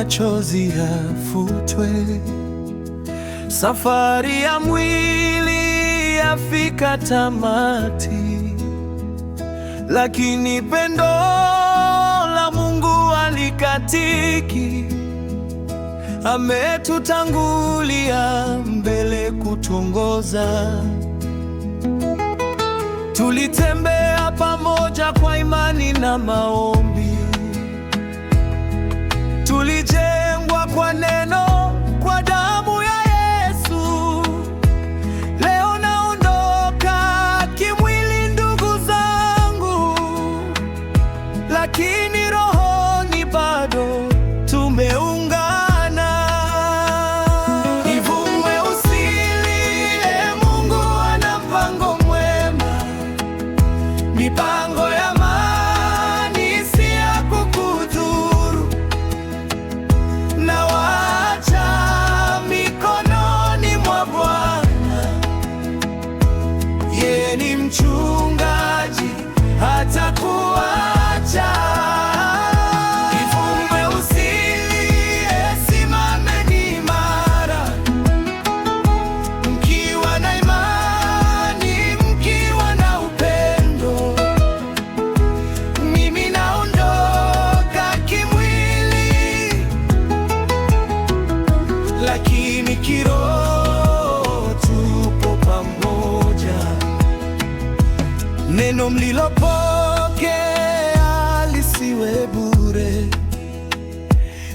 machozi yafutwe. Safari ya mwili yafika tamati, lakini pendo la Mungu halikatiki. Ametutangulia mbele kutuongoza. Tulitembea pamoja kwa imani na maombi, tulijengwa kwa neno, kwa damu ya Yesu. Leo naondoka kimwili, ndugu zangu, lakini rohoni bado tumeungana. Ivumwe usilie, Mungu ana mpango mwema. Mipango ya amani si ya kukudhuru. Na waacha mikononi mwa Bwana. Yeye ni mchungaji, hatakuacha. Ivumwe usilie, simameni imara, mkiwa na imani, mkiwa na upendo. Mimi naondoka kimwili, lakini kiroho tupo pamoja. Neno mlilopokea lisiwe bure,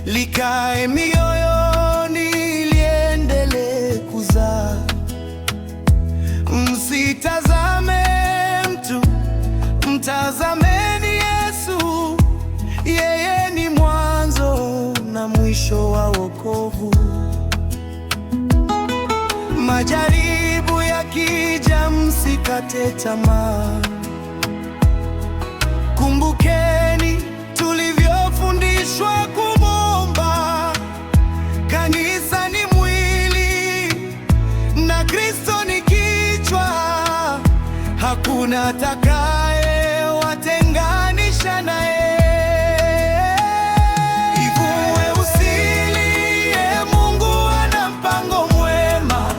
likae mioyoni, liendelee kuzaa. Msitazame mtu, mtazameni Yesu. Yeye ni mwanzo na mwisho wa wokovu. Majaribu yakija, msikate tamaa. Kumbukeni tulivyofundishwa kumwomba. Kanisa ni mwili na Kristo ni kichwa. Hakuna atakaye watenganisha naye. Ivumwe usilie, Mungu ana mpango mwema.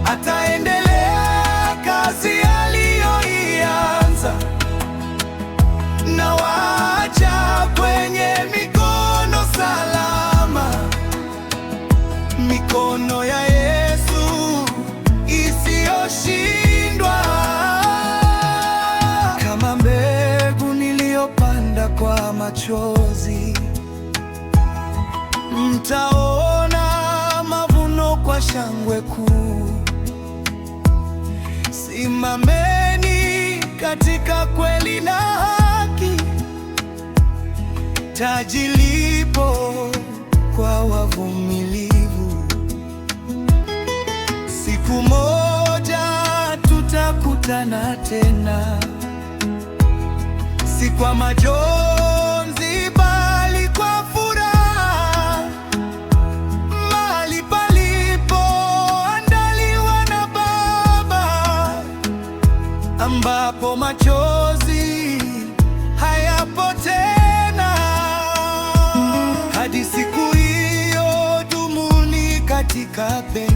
Ataendelea kazi aliyoianza. Na waacha kwenye mikono salama, mikono ya Yesu isiyoshindwa. Kama mbegu niliyopanda kwa machozi, mtaona mavuno kwa shangwe kuu. Simameni katika kweli na haki, taji lipo kwa wavumilivu. Siku moja tutakutana tena, si kwa majonzi bali kwa furaha, mahali palipoandaliwa na Baba, ambapo machozi hayapo tena. Hadi siku hiyo, dumuni katika pendo.